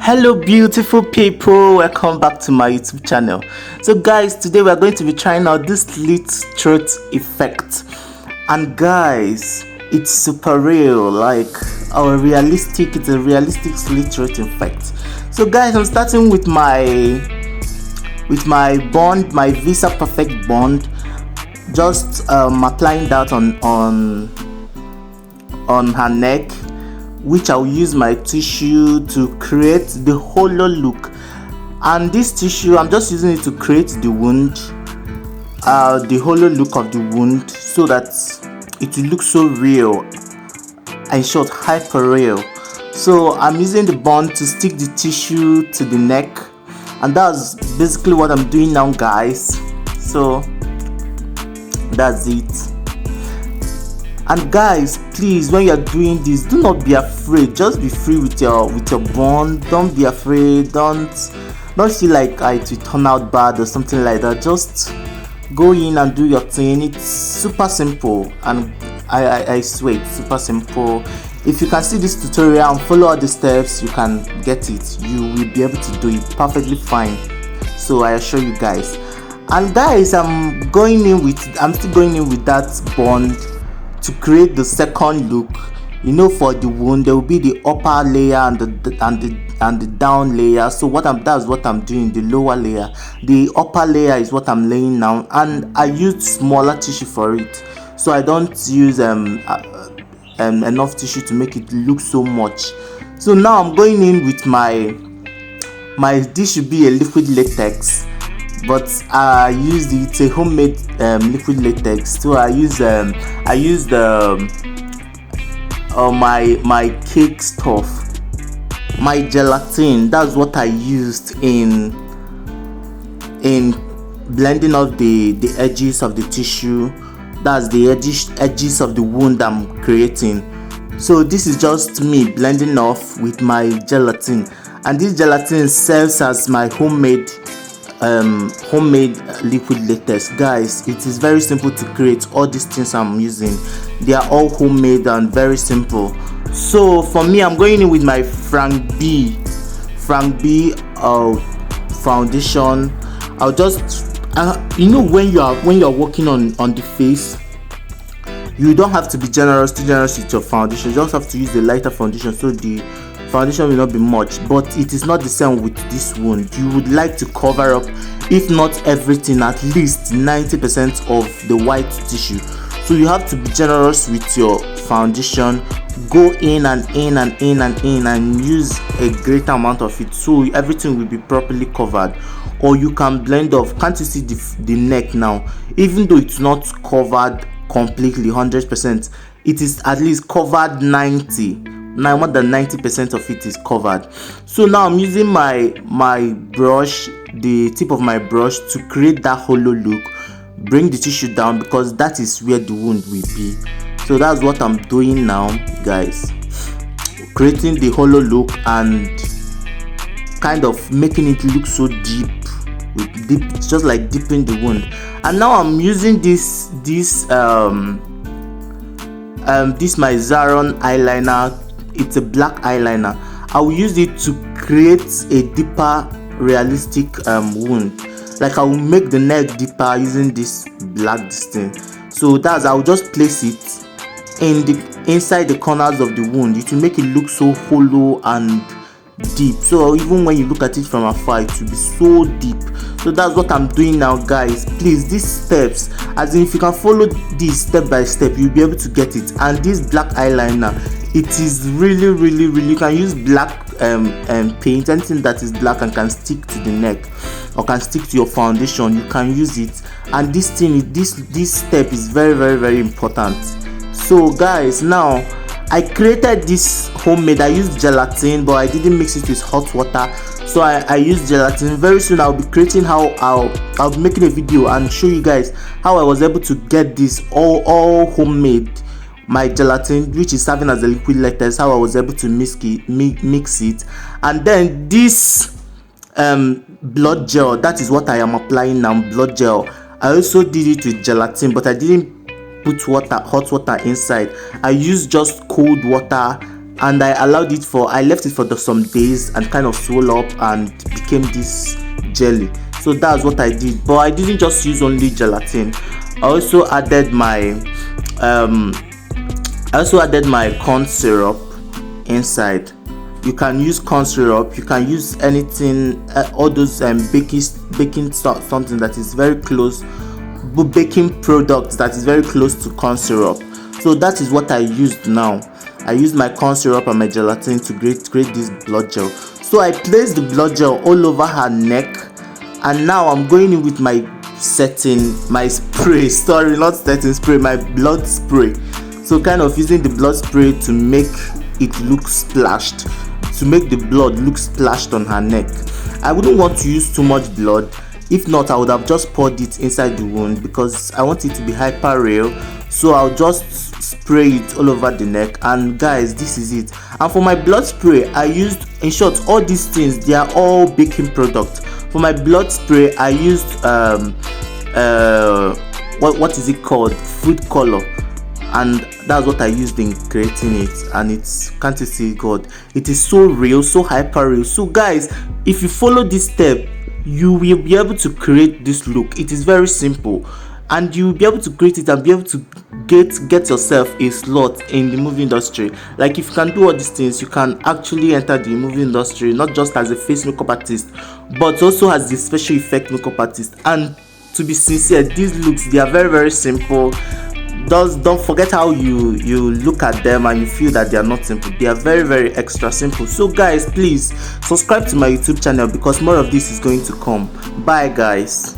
Hello beautiful people, welcome back to my YouTube channel. So guys, today we are going to be trying out this Slit throat effect, and guys, it's super real, like it's a realistic slit throat effect. So guys, I'm starting with my bond, my Visa Perfect bond, just applying that on her neck, which I'll use my tissue to create the hollow look. And this tissue, I'm just using it to create the wound, the hollow look of the wound, so that it will look so real, in short, hyper real. So I'm using the bond to stick the tissue to the neck, and that's basically what I'm doing now, guys. So that's it. And guys, please, when you're doing this, do not be afraid. Just be free with your bond. Don't be afraid. Don't feel like it will turn out bad or something like that. Just go in and do your thing. It's super simple, and I swear it's super simple. If you can see this tutorial and follow all the steps, you can get it. You will be able to do it perfectly fine. So I assure you guys. And guys, I'm still going in with that bond to create the second look. You know, for the wound there will be the upper layer and the down layer. So that's what I'm doing, the lower layer. The upper layer is what I'm laying now, and I used smaller tissue for it, so I don't use enough tissue to make it look so much. So now I'm going in with my this should be a liquid latex, but I used it's a homemade liquid latex. So I used my cake stuff, my gelatin. That's what I used in blending of the edges of the tissue. That's the edges of the wound I'm creating. So this is just me blending off with my gelatin, and this gelatin serves as my homemade liquid latex. Guys, it is very simple to create. All these things I'm using, they are all homemade and very simple. So for me, I'm going in with my Frank B foundation. I'll just you know, when you're working on the face, you don't have to be too generous with your foundation. You just have to use the lighter foundation, so the foundation will not be much. But it is not the same with this wound. You would like to cover up, if not everything, at least 90% of the white tissue. So you have to be generous with your foundation. Go in and use a greater amount of it, so everything will be properly covered. Or you can blend off. Can't you see the neck now? Even though it's not covered completely 100%, it is at least covered 90%. Now more than 90% of it is covered. So now I'm using my brush, the tip of my brush, to create that hollow look. Bring the tissue down, because that is where the wound will be. So that's what I'm doing now, guys, creating the hollow look and kind of making it look so deep, just like dipping the wound. And now I'm using this my Zaron eyeliner. It's a black eyeliner. I will use it to create a deeper realistic wound. Like, I will make the neck deeper using this black thing. So I'll just place it inside the corners of the wound. It will make it look so hollow and deep, so even when you look at it from afar, it will be so deep. So that's what I'm doing now, guys. Please, these steps, as in, if you can follow this step by step, you'll be able to get it. And this black eyeliner, it is really, you can use black paint, anything that is black and can stick to the neck or can stick to your foundation, you can use it. And this step is very important. So guys, now I created this homemade. I used gelatin, but I didn't mix it with hot water, so I used gelatin. Very soon I'll be creating I'll be making a video and show you guys how I was able to get this all homemade, my gelatin, which is serving as a liquid latex, how I was able to mix it. And then this blood gel, that is what I am applying now, blood gel. I also did it with gelatin, but I didn't put hot water inside. I used just cold water and I left it for some days and kind of swell up and became this jelly. So that's what I did. But I didn't just use only gelatin. I also added my corn syrup inside. You can use corn syrup, you can use anything, all those baking something that is very close, baking products that is very close to corn syrup. So that is what I used now. I used my corn syrup and my gelatin to create this blood gel. So I placed the blood gel all over her neck, and now I'm going in with my spray. Sorry, not setting spray, my blood spray. So kind of using the blood spray to make it look splashed, to make the blood look splashed on her neck. I wouldn't want to use too much blood. If not, I would have just poured it inside the wound because I want it to be hyper real. So I'll just spray it all over the neck, and guys, this is it. And for my blood spray, I used, in short, all these things, they are all baking products. For my blood spray, I used what is it called, food color, and that's what I used in creating it. And it's, can't you see, God, it is so real, so hyper real. So guys, if you follow this step, you will be able to create this look. It is very simple, and you will be able to create it and be able to get yourself a slot in the movie industry. Like, if you can do all these things, you can actually enter the movie industry, not just as a face makeup artist, but also as the special effect makeup artist. And to be sincere, these looks, they are very, very simple. Don't forget how you look at them and you feel that they are not simple. They are very, very extra simple. So guys, please subscribe to my YouTube channel because more of this is going to come. Bye guys.